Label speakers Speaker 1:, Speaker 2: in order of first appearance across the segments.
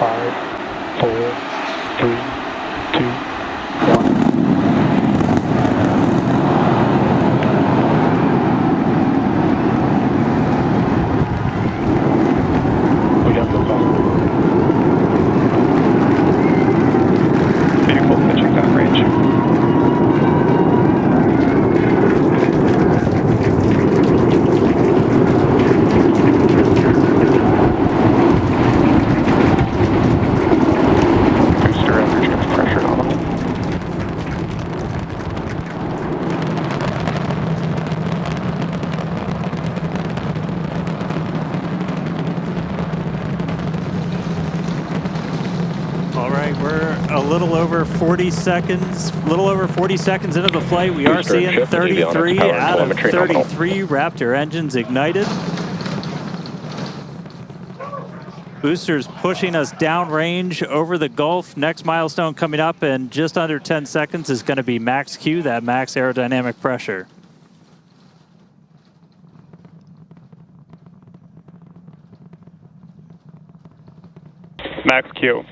Speaker 1: 5, 4, 3, 2, 1. We got liftoff. Beautiful, pitching down range.
Speaker 2: A little over 40 seconds into the flight. We are seeing 33 out of 33 Raptor engines ignited. Boosters pushing us downrange over the Gulf. Next milestone coming up in just under 10 seconds is going to be max Q, that max aerodynamic pressure.
Speaker 1: Max Q.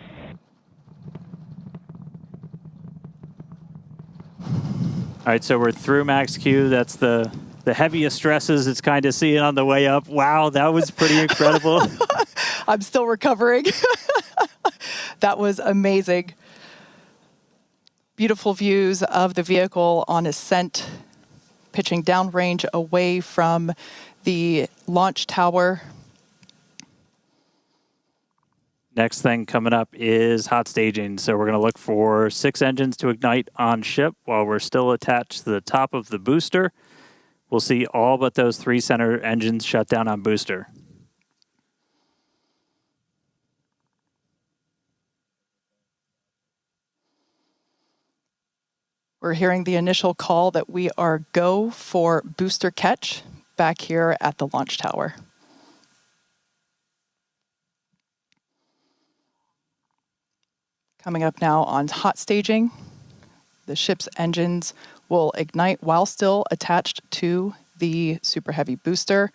Speaker 2: All right, so we're through max Q. That's the heaviest stresses it's kind of seeing on the way up. Wow, that was pretty incredible.
Speaker 3: I'm still recovering. That was amazing. Beautiful views of the vehicle on ascent, pitching downrange away from the launch tower.
Speaker 2: Next thing coming up is hot staging. So we're going to look for 6 engines to ignite on ship while we're still attached to the top of the booster. We'll see all but those 3 center engines shut down on booster.
Speaker 3: We're hearing the initial call that we are go for booster catch back here at the launch tower. Coming up now on hot staging, the ship's engines will ignite while still attached to the Super Heavy booster,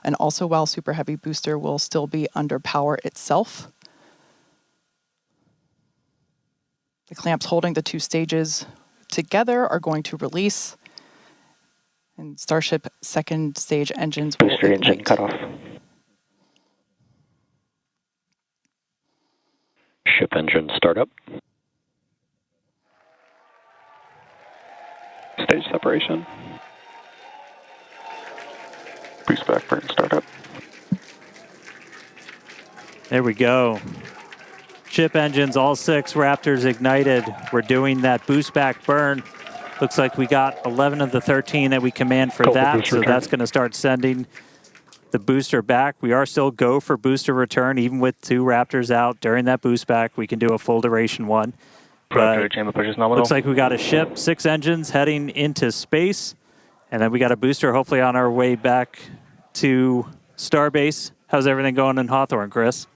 Speaker 3: and also while Super Heavy booster will still be under power itself. The clamps holding the 2 stages together are going to release, and Starship second stage engines will
Speaker 1: booster
Speaker 3: ignite.
Speaker 1: engine cut off. Ship engine startup. Stage separation. Boost back burn startup.
Speaker 2: There we go. Ship engines, all 6 Raptors ignited. We're doing that boost back burn. Looks like we got 11 of the 13 that we command for that, so that's going to start sending the booster back. We are still go for booster return, even with 2 Raptors out during that boost back. We can do a full duration one. But looks like we got a ship, 6 engines heading into space, and then we got a booster hopefully on our way back to Starbase. How's everything going in Hawthorne, Chris?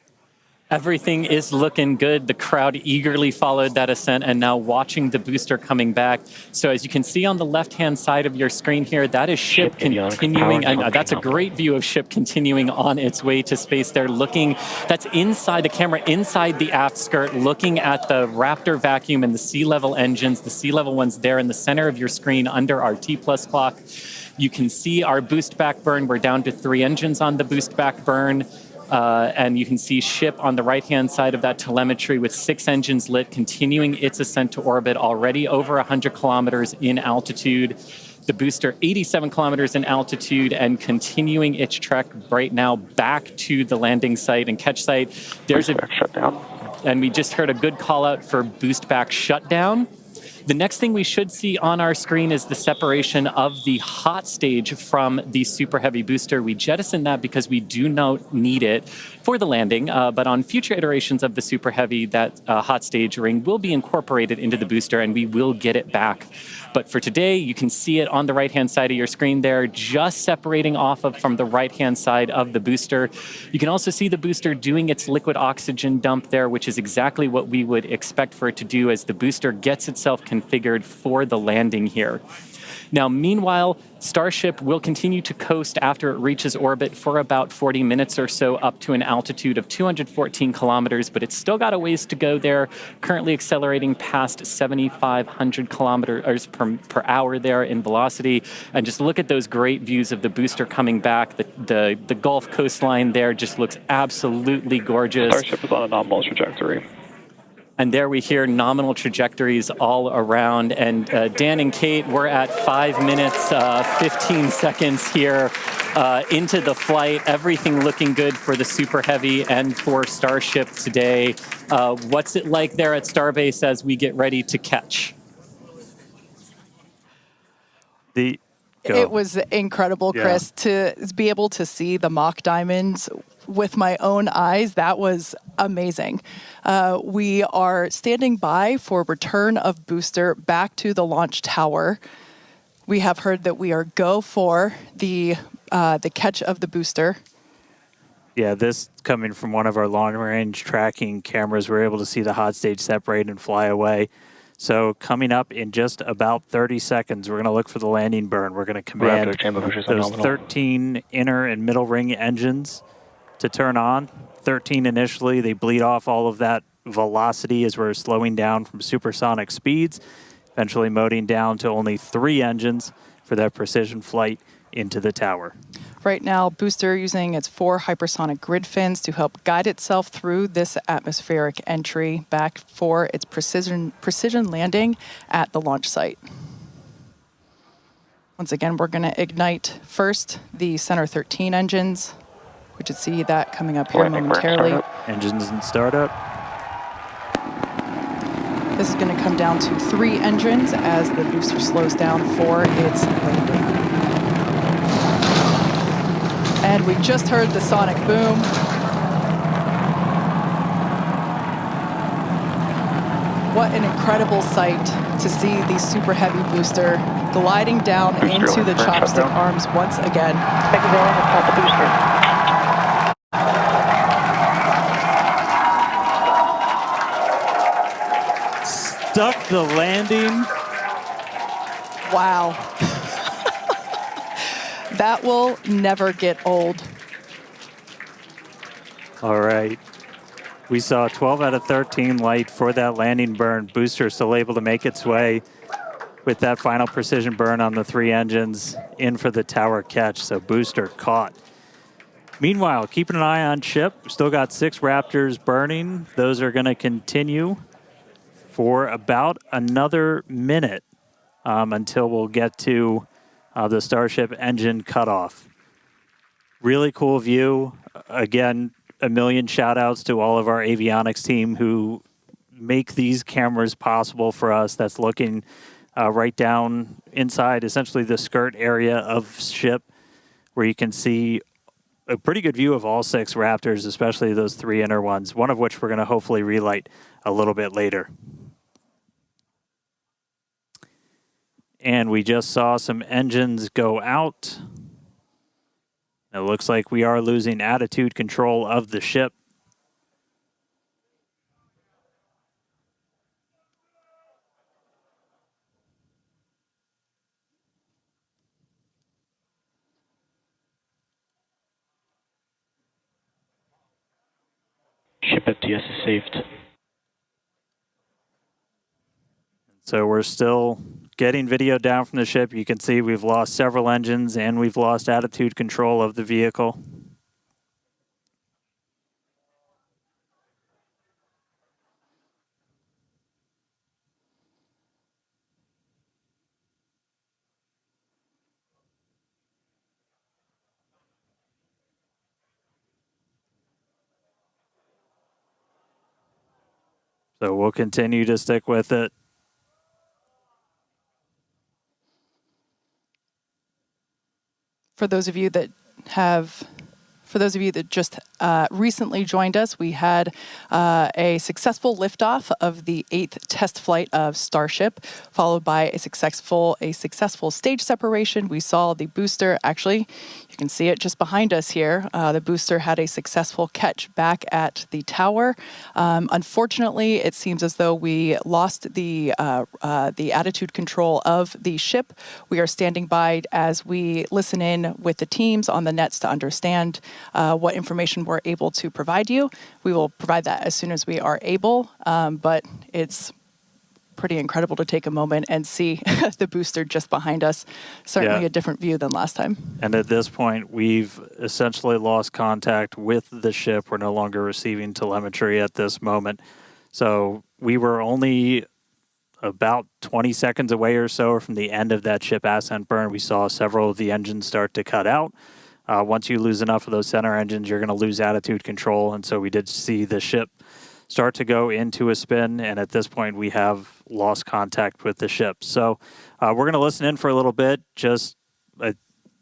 Speaker 4: Everything is looking good. The crowd eagerly followed that ascent and now watching the booster coming back. So as you can see on the left-hand side of your screen here, that is ship continuing. And that's a great view of ship continuing on its way to space. They're looking, that's inside the camera, inside the aft skirt, looking at the Raptor vacuum and the sea level engines. The sea level ones there in the center of your screen under our T+ clock. You can see our boost back burn. We're down to 3 engines on the boost back burn. And you can see ship on the right-hand side of that telemetry with 6 engines lit, continuing its ascent to orbit, already over 100 kilometers in altitude. The booster 87 kilometers in altitude and continuing its trek right now back to the landing site and catch site. There's a shutdown. And we just heard a good call out for boost back shutdown. The next thing we should see on our screen is the separation of the hot stage from the Super Heavy booster. We jettisoned that because we do not need it for the landing, but on future iterations of the Super Heavy, that hot stage ring will be incorporated into the booster and we will get it back. But for today, you can see it on the right-hand side of your screen there, just separating off of from the right-hand side of the booster. You can also see the booster doing its liquid oxygen dump there, which is exactly what we would expect for it to do as the booster gets itself itself configured for the landing here. Now, meanwhile, Starship will continue to coast after it reaches orbit for about 40 minutes or so, up to an altitude of 214 kilometers, but it's still got a ways to go there, currently accelerating past 7,500 kilometers per hour there in velocity. And just look at those great views of the booster coming back. The Gulf coastline there just looks absolutely gorgeous.
Speaker 1: Starship is on a nominal trajectory.
Speaker 4: And there we hear nominal trajectories all around. And Dan and Kate, we're at 5 minutes, 15 seconds here into the flight. Everything looking good for the Super Heavy and for Starship today. What's it like there at Starbase as we get ready to catch?
Speaker 3: It was incredible, Chris, to be able to see the mock diamonds with my own eyes. That was amazing. We are standing by for return of booster back to the launch tower. We have heard that we are go for the catch of the booster.
Speaker 2: Yeah, this coming from one of our long-range tracking cameras, we're able to see the hot stage separate and fly away. So coming up in just about 30 seconds, we're going to look for the landing burn. We're going to command those 13 inner and middle ring engines to turn on. 13 initially, they bleed off all of that velocity as we're slowing down from supersonic speeds, eventually moding down to only 3 engines for that precision flight into the tower.
Speaker 3: Right now, booster using its 4 hypersonic grid fins to help guide itself through this atmospheric entry back for its precision landing at the launch site. Once again, we're going to ignite first the center 13 engines. We should see that coming up here momentarily.
Speaker 2: Engines in startup.
Speaker 3: This is going to come down to 3 engines as the booster slows down for its landing. And we just heard the sonic boom. What an incredible sight to see the Super Heavy booster gliding down into the chopstick arms once again.
Speaker 2: Stuck the landing.
Speaker 3: Wow. That will never get old.
Speaker 2: All right. We saw 12 out of 13 light for that landing burn. Booster still able to make its way with that final precision burn on the 3 engines in for the tower catch. So booster caught. Meanwhile, keeping an eye on ship. Still got 6 Raptors burning. Those are going to continue for about another minute until we'll get to the Starship engine cutoff. Really cool view. Again, a million shout outs to all of our avionics team who make these cameras possible for us. That's looking right down inside essentially the skirt area of ship, where you can see a pretty good view of all 6 Raptors, especially those 3 inner ones, one of which we're going to hopefully relight a little bit later. And we just saw some engines go out. It looks like we are losing attitude control of the ship.
Speaker 1: Ship FTS is saved.
Speaker 2: So we're still getting video down from the ship. You can see we've lost several engines and we've lost attitude control of the vehicle. So we'll continue to stick with it.
Speaker 3: For those of you that just recently joined us, we had a successful liftoff of the 8th test flight of Starship, followed by a successful stage separation. We saw the booster. Actually, You can see it just behind us here. The booster had a successful catch back at the tower. Unfortunately, it seems as though we lost the attitude control of the ship. We are standing by as we listen in with the teams on the nets to understand what information we're able to provide you. We will provide that as soon as we are able, but it's pretty incredible to take a moment and see the booster just behind us. Certainly a different view than last time.
Speaker 2: And at this point, we've essentially lost contact with the ship. We're no longer receiving telemetry at this moment. So we were only about 20 seconds away or so from the end of that ship ascent burn. We saw several of the engines start to cut out. Once you lose enough of those center engines, you're going to lose attitude control. And so we did see the ship start to go into a spin, and at this point we have lost contact with the ship. So we're going to listen in for a little bit. I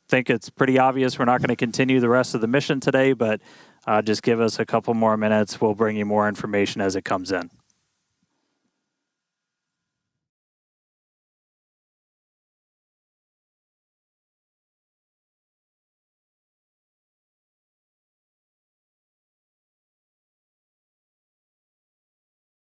Speaker 2: think it's pretty obvious we're not going to continue the rest of the mission today, but just give us a couple more minutes. We'll bring you more information as it comes in.